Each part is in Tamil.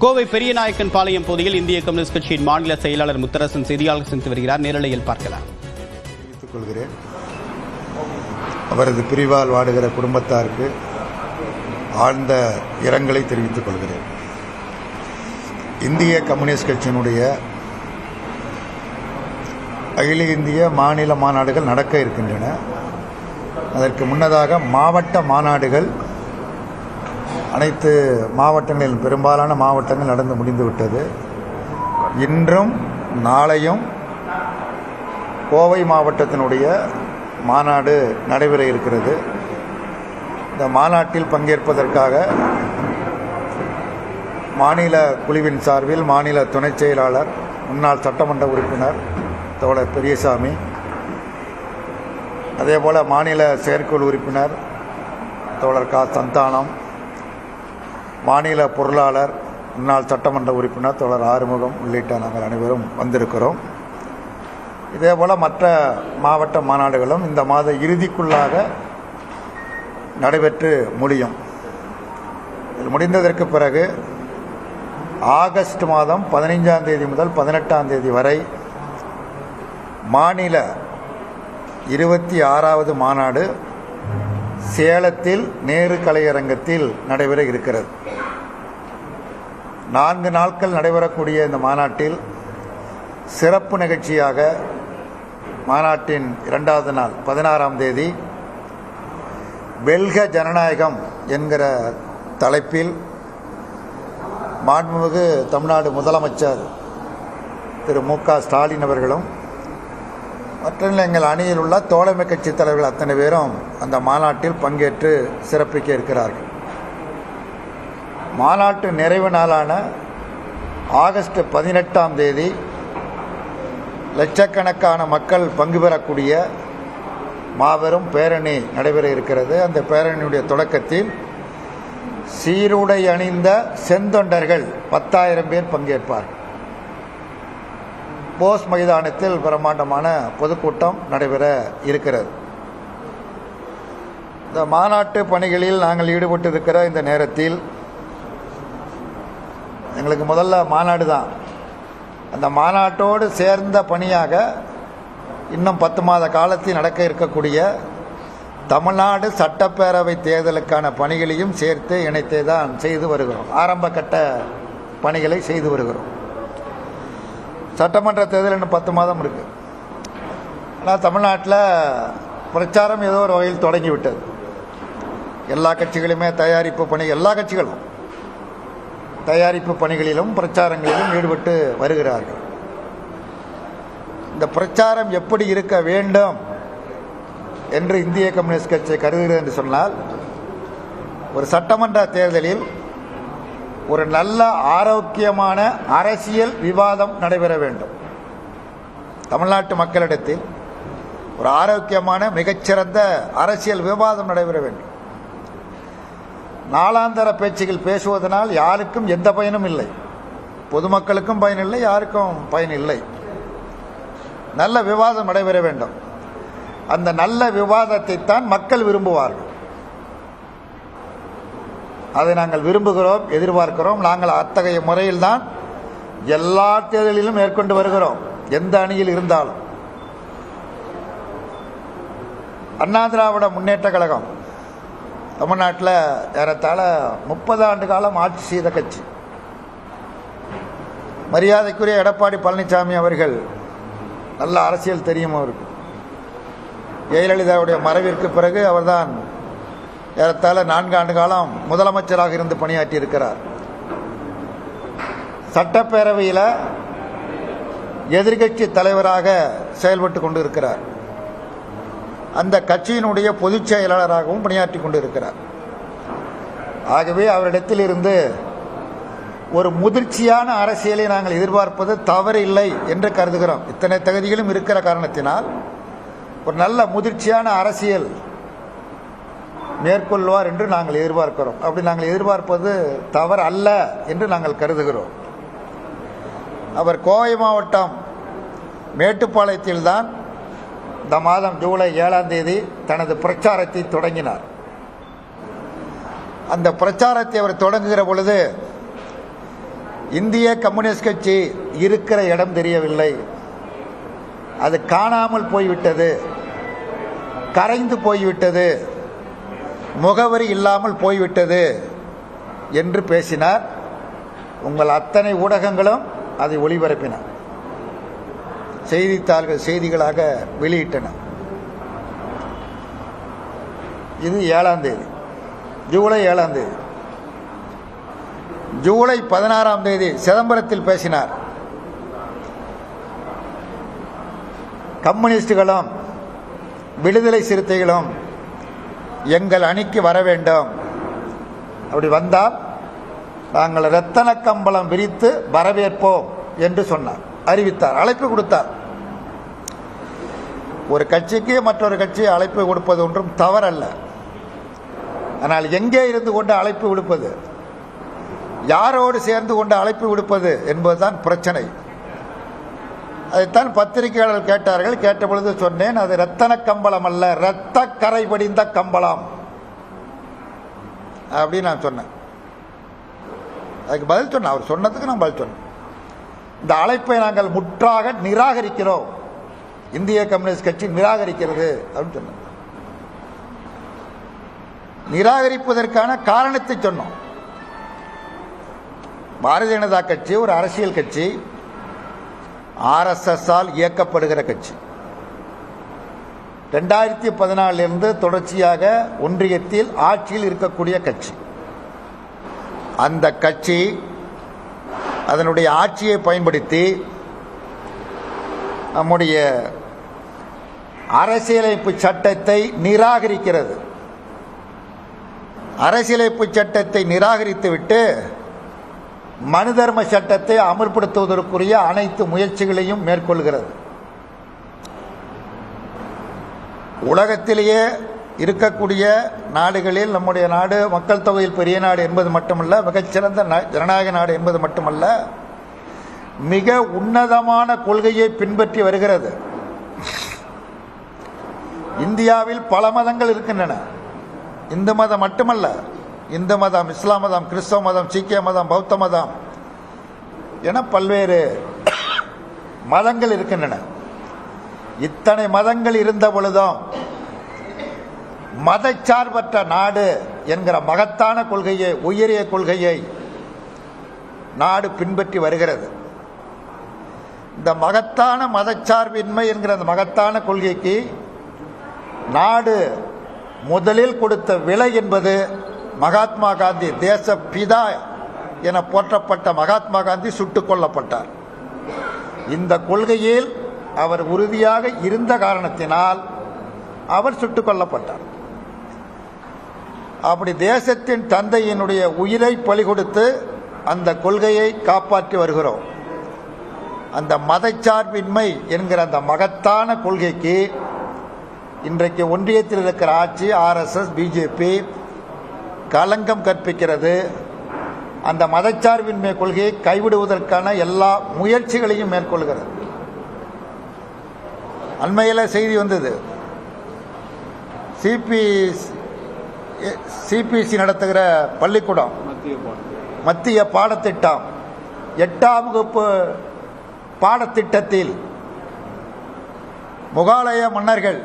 கோவை பெரியநாயக்கன் பாளையம் பகுதியில் இந்திய கம்யூனிஸ்ட் கட்சியின் மாநில செயலாளர் முத்தரசன் செய்தியாளர் சந்தித்து வருகிறார். நேரலையில் பார்க்கலாம். தெரிவித்துக் கொள்கிறேன். அவரது பிரிவால் வாடுகிற குடும்பத்தாருக்கு ஆழ்ந்த இரங்கலை தெரிவித்துக் கொள்கிறேன். இந்திய கம்யூனிஸ்ட் கட்சியினுடைய அகில இந்திய மாநில மாநாடுகள் நடக்க இருக்கின்றன. அதற்கு முன்னதாக மாவட்ட மாநாடுகள் அனைத்து மாவட்டங்களிலும் பெரும்பாலான மாவட்டங்கள் நடந்து முடிந்துவிட்டது. இன்றும் நாளையும் கோவை மாவட்டத்தினுடைய மாநாடு நடைபெற இருக்கிறது. இந்த மாநாட்டில் பங்கேற்பதற்காக மாநில குழுவின் சார்பில் மாநில துணைச் செயலாளர் முன்னாள் சட்டமன்ற உறுப்பினர் தோழர் பெரியசாமி, அதேபோல் மாநில செயற்குழு உறுப்பினர் தோழர் க. சந்தானம், மாநில பொருளாளர் முன்னாள் சட்டமன்ற உறுப்பினர் தோழர் ஆறுமுகம் உள்ளிட்ட நாங்கள் அனைவரும் வந்திருக்கிறோம். இதேபோல் மற்ற மாவட்ட மாநாடுகளும் இந்த மாத இறுதிக்குள்ளாக நடைபெற்று முடியும். முடிந்ததற்கு பிறகு ஆகஸ்ட் மாதம் 15ஆம் தேதி முதல் 18ஆம் தேதி வரை மாநில 26வது மாநாடு சேலத்தில் நேரு கலையரங்கத்தில் நடைபெற இருக்கிறது. 4 நாட்கள் நடைபெறக்கூடிய இந்த மாநாட்டில் சிறப்பு நிகழ்ச்சியாக மாநாட்டின் 2வது நாள் 16ஆம் தேதி வெல்க ஜனநாயகம் என்கிற தலைப்பில் மாண்புமிகு தமிழ்நாடு முதலமைச்சர் திரு மு க. ஸ்டாலின் அவர்களும் மற்ற எங்கள் அணியில் உள்ள தோழமை கட்சி தலைவர்கள் அத்தனை பேரும் அந்த மாநாட்டில் பங்கேற்று சிறப்பிக்க இருக்கிறார்கள். மாநாட்டு நிறைவு நாளான ஆகஸ்ட் 18ஆம் தேதி லட்சக்கணக்கான மக்கள் பங்கு பெறக்கூடிய மாபெரும் பேரணி நடைபெற இருக்கிறது. அந்த பேரணியுடைய தொடக்கத்தில் சீருடை அணிந்த செந்தொண்டர்கள் 10,000 பேர் பங்கேற்பார்கள். போஸ் மைதானத்தில் பிரம்மாண்டமான பொதுக்கூட்டம் நடைபெற இருக்கிறது. இந்த மாநாட்டு பணிகளில் நாங்கள் ஈடுபட்டிருக்கிற இந்த நேரத்தில் எங்களுக்கு முதல்ல மாநாடு தான். அந்த மாநாட்டோடு சேர்ந்த பணியாக இன்னும் 10 மாத காலத்தில் நடக்க இருக்கக்கூடிய தமிழ்நாடு சட்டப்பேரவை தேர்தலுக்கான பணிகளையும் சேர்த்து இணைத்தே தான் செய்து வருகிறோம். ஆரம்ப கட்ட பணிகளை செய்து வருகிறோம். சட்டமன்ற தேர்தல் இன்னும் 10 மாதம் இருக்கு. ஆனால் தமிழ்நாட்டில் பிரச்சாரம் ஏதோ ஒரு வகையில் தொடங்கிவிட்டது. எல்லா கட்சிகளுமே தயாரிப்பு பணி, எல்லா கட்சிகளும் தயாரிப்பு பணிகளிலும் பிரச்சாரங்களிலும் ஈடுபட்டு வருகிறார்கள். இந்த பிரச்சாரம் எப்படி இருக்க வேண்டும் என்று இந்திய கம்யூனிஸ்ட் கட்சி கருதுகிறது என்று சொன்னால், ஒரு சட்டமன்ற தேர்தலில் ஒரு நல்ல ஆரோக்கியமான அரசியல் விவாதம் நடைபெற வேண்டும். தமிழ்நாட்டு மக்களிடத்தில் ஒரு ஆரோக்கியமான மிகச்சிறந்த அரசியல் விவாதம் நடைபெற வேண்டும். நாளாந்தர பேச்சுகள் பேசுவதனால் யாருக்கும் எந்த பயனும் இல்லை. பொதுமக்களுக்கும் பயனில்லை, யாருக்கும் பயனில்லை. நல்ல விவாதம் நடைபெற வேண்டும். அந்த நல்ல விவாதத்தை தான் மக்கள் விரும்புவார்கள். அதை நாங்கள் விரும்புகிறோம், எதிர்பார்க்கிறோம். நாங்கள் அத்தகைய முறையில் தான் எல்லா தேர்தலிலும் மேற்கொண்டு வருகிறோம், எந்த அணியில் இருந்தாலும். அண்ணா திராவிட முன்னேற்ற கழகம் தமிழ்நாட்டில் ஏறத்தாழ 30 ஆண்டு காலம் ஆட்சி செய்த கட்சி. மரியாதைக்குரிய எடப்பாடி பழனிசாமி அவர்கள் நல்ல அரசியல் தெரியும் அவருக்கு. ஜெயலலிதாவுடைய மறைவிற்கு பிறகு அவர்தான் ஏறத்தாழ 4 ஆண்டு காலம் முதலமைச்சராக இருந்து பணியாற்றி இருக்கிறார். சட்டப்பேரவையில் எதிர்கட்சி தலைவராக செயல்பட்டு கொண்டு இருக்கிறார். அந்த கட்சியினுடைய பொதுச் செயலாளராகவும் பணியாற்றி கொண்டு இருக்கிறார். ஆகவே அவரிடத்தில் இருந்து ஒரு முதிர்ச்சியான அரசியலை நாங்கள் எதிர்பார்ப்பது தவறு இல்லை என்று கருதுகிறோம். இத்தனை தகுதிகளும் இருக்கிற காரணத்தினால் ஒரு நல்ல முதிர்ச்சியான அரசியல் மேற்கொள்வார் என்று நாங்கள் எதிர்பார்க்கிறோம். அப்படி நாங்கள் எதிர்பார்ப்பது தவறு அல்ல என்று நாங்கள் கருதுகிறோம். அவர் கோவை மாவட்டம் மேட்டுப்பாளையத்தில்தான் இந்த மாதம் ஜூலை 7ஆம் தேதி தனது பிரச்சாரத்தை தொடங்கினார். அந்த பிரச்சாரத்தை அவர் தொடங்குகிற பொழுது இந்திய கம்யூனிஸ்ட் கட்சி இருக்கிற இடம் தெரியவில்லை, அது காணாமல் போய்விட்டது, கரைந்து போய்விட்டது, முகவரி இல்லாமல் போய்விட்டது என்று பேசினார். உங்கள் அத்தனை ஊடகங்களும் அதை ஒளிபரப்பின, செய்தித்தாள்கள் செய்திகளாக வெளியிட்டன. இது 7ஆம் தேதி, ஜூலை 7ஆம் தேதி. ஜூலை 16ஆம் தேதி சிதம்பரத்தில் பேசினார். கம்யூனிஸ்டுகளும் விடுதலை சிறுத்தைகளும் எங்கள் அணிக்கு வர வேண்டும், அப்படி வந்தால் நாங்கள் ரத்தன கம்பளம் விரித்து வரவேற்போம் என்று சொன்னார், அறிவித்தார், அழைப்பு கொடுத்தார். ஒரு கட்சிக்கு மற்றொரு கட்சி அழைப்பு கொடுப்பது ஒன்றும் தவறல்ல. ஆனால் எங்கே இருந்து கொண்டு அழைப்பு விடுப்பது, யாரோடு சேர்ந்து கொண்டு அழைப்பு விடுப்பது என்பதுதான் பிரச்சனை. அதைத்தான் பத்திரிகையாளர்கள் கேட்டார்கள். கேட்டபொழுது சொன்னேன், அது ரத்தன கம்பளம் அல்ல, இரத்த கரை படிந்த கம்பளம் அப்படின்னு நான் சொன்னேன். அதுக்கு பதில் சொன்னேன், அவர் சொன்னதுக்கு நான் பதில் சொன்னேன். இந்த அழைப்பை நாங்கள் முற்றாக நிராகரிக்கிறோம், இந்திய கம்யூனிஸ்ட் கட்சி நிராகரிக்கிறது அப்படின்னு சொன்னோம். நிராகரிப்பதற்கான காரணத்தை சொன்னோம். பாரதிய ஜனதா கட்சி ஒரு அரசியல் கட்சி, RSS ஆல் இயக்கப்படுகிற கட்சி. 2014 தொடர்ச்சியாக ஒன்றியத்தில் ஆட்சியில் இருக்கக்கூடிய கட்சி. அந்த கட்சி அதனுடைய ஆட்சியை பயன்படுத்தி நம்முடைய அரசியலமைப்பு சட்டத்தை நிராகரிக்கிறது. அரசியலமைப்பு சட்டத்தை நிராகரித்துவிட்டு மனு தர்ம சட்டத்தை அமல்படுத்துவதற்குரிய அனைத்து முயற்சிகளையும் மேற்கொள்கிறது. உலகத்திலேயே இருக்கக்கூடிய நாடுகளில் நம்முடைய நாடு மக்கள் தொகையில் பெரிய நாடு என்பது மட்டுமல்ல, மிகச்சிறந்த ஜனநாயக நாடு என்பது மட்டுமல்ல, மிக உன்னதமான கொள்கையை பின்பற்றி வருகிறது. இந்தியாவில் பல மதங்கள் இருக்கின்றன. இந்து மதம் மட்டுமல்ல, இந்து மதம், இஸ்லாம் மதம், கிறிஸ்தவ மதம், சீக்கிய மதம், பௌத்த மதம் என பல்வேறு மதங்கள் இருக்கின்றன. இத்தனை மதங்கள் இருந்த பொழுதும் மதச்சார்பற்ற நாடு என்கிற மகத்தான கொள்கையை, உயரிய கொள்கையை நாடு பின்பற்றி வருகிறது. இந்த மகத்தான மதச்சார்பின்மை என்கிற அந்த மகத்தான கொள்கைக்கு நாடு முதலில் கொடுத்த விலை என்பது மகாத்மா காந்தி, தேச பிதா என போற்றப்பட்ட மகாத்மா காந்தி சுட்டுக் கொல்லப்பட்டார். இந்த கொள்கையில் அவர் உறுதியாக இருந்த காரணத்தினால் அவர் சுட்டுக் கொல்லப்பட்டார். அப்படி தேசத்தின் தந்தையினுடைய உயிரை பலி கொடுத்து அந்த கொள்கையை காப்பாற்றி வருகிறோம். அந்த மதச்சார்பின்மை என்கிற அந்த மகத்தான கொள்கைக்கு இன்றைக்கு ஒன்றியத்தில் இருக்கிற ஆட்சி, RSS, பிஜேபி களங்கம் கற்பிக்கிறது. அந்த மதச்சார்பின்மை கொள்கையை கைவிடுவதற்கான எல்லா முயற்சிகளையும் மேற்கொள்கிறது. அண்மையில் செய்தி வந்தது, சிபிஎஸ்இ நடத்துகிற பள்ளிக்கூடம், மத்திய பாடத்திட்டம், 8ஆம் வகுப்பு பாடத்திட்டத்தில் முகலாய மன்னர்கள்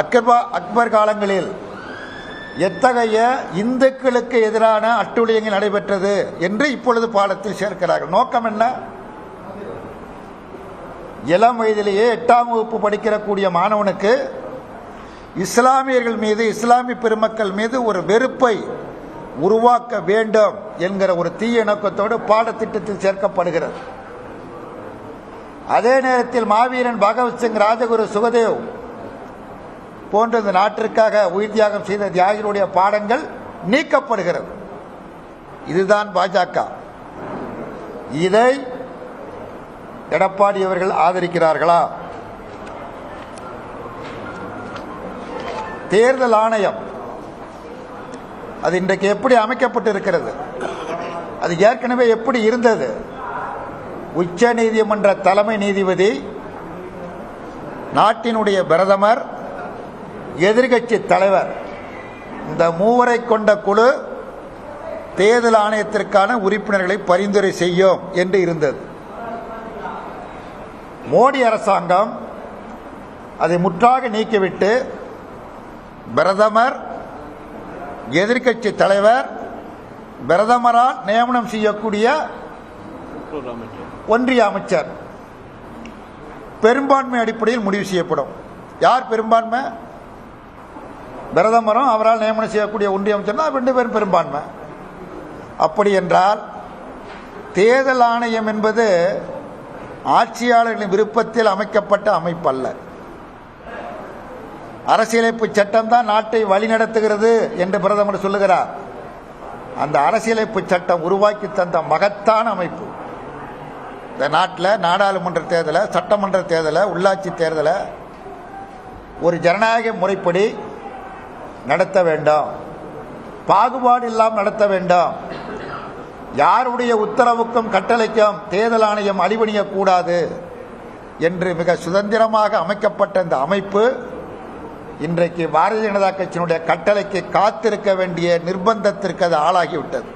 அக்பர் காலங்களில் எத்தகைய இந்துக்களுக்கு எதிரான அட்டூழியங்கள் நடைபெற்றது என்று இப்பொழுது பாடத்தில் சேர்க்கிறார்கள். நோக்கம் என்ன? இளம் வயதிலேயே 8ஆம் வகுப்பு படிக்கிறக்கூடிய மாணவனுக்கு இஸ்லாமியர்கள் மீது, இஸ்லாமிய பெருமக்கள் மீது ஒரு வெறுப்பை உருவாக்க வேண்டும் என்கிற ஒரு தீய நோக்கத்தோடு பாடத்திட்டத்தில் சேர்க்கப்படுகிறது. அதே நேரத்தில் மாவீரன் பகவத் சிங், ராஜகுரு சுகதேவ் போன்ற இந்த நாட்டிற்காக உயிர் தியாகம் செய்த தியாகிகளுடைய பாடங்கள் நீக்கப்படுகிறது. இதுதான் பாஜக. இதை எடப்பாடி அவர்கள் ஆதரிக்கிறார்களா? தேர்தல் ஆணையம் அது இன்றைக்கு எப்படி அமைக்கப்பட்டிருக்கிறது? அது ஏற்கனவே எப்படி இருந்தது? உச்ச நீதிமன்ற தலைமை நீதிபதி, நாட்டினுடைய பிரதமர், எதிர்கட்சி தலைவர், இந்த மூவரை கொண்ட குழு தேர்தல் ஆணையத்திற்கான உறுப்பினர்களை பரிந்துரை செய்யும் என்று இருந்தது. மோடி அரசாங்கம் அதை முற்றாக நீக்கிவிட்டு பிரதமர், எதிர்க்கட்சி தலைவர், பிரதமரால் நியமனம் செய்யக்கூடிய ஒன்றிய அமைச்சர் பெரும்பான்மை அடிப்படையில் முடிவு செய்யப்படும். யார் பெரும்பான்மை? பிரதமரும் அவரால் நியமனம் செய்யக்கூடிய ஒன்றிய அமைச்சர் தான் 2 பேரும் பெரும்பான்மை. அப்படி என்றால் தேர்தல் ஆணையம் என்பது ஆட்சியாளர்களின் விருப்பத்தில் அமைக்கப்பட்ட அமைப்பு அல்ல. அரசியலமைப்பு சட்டம் தான் நாட்டை வழிநடத்துகிறது என்று பிரதமர் சொல்லுகிறார். அந்த அரசியலமைப்பு சட்டம் உருவாக்கி தந்த மகத்தான அமைப்பு. இந்த நாட்டில் நாடாளுமன்ற தேர்தலை, சட்டமன்ற தேர்தலை, உள்ளாட்சி தேர்தலை ஒரு ஜனநாயக முறைப்படி நடத்த வேண்டும். பாகுபாடு இல்லாமல் நடத்த வேண்டும். யாருடைய உத்தரவுக்கும் கட்டளைக்கும் தேர்தல் ஆணையம் அடிபணியக்கூடாது என்று மிக சுதந்திரமாக அமைக்கப்பட்ட இந்த அமைப்பு இன்றைக்கு பாரதிய ஜனதா கட்சியினுடைய கட்டளைக்கு காத்திருக்க வேண்டிய நிர்பந்தத்திற்கு அது ஆளாகிவிட்டது.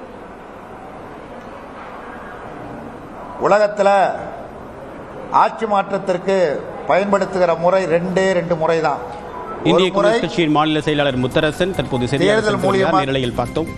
உலகத்தில் ஆட்சி மாற்றத்திற்கு பயன்படுத்துகிற முறை 2 முறை தான். இந்திய கம்யூனிஸ்ட் கட்சியின் மாநில செயலாளர் முத்தரசன் தற்போது தேர்தல் மூலியமாக நிலையில் பார்த்தோம்.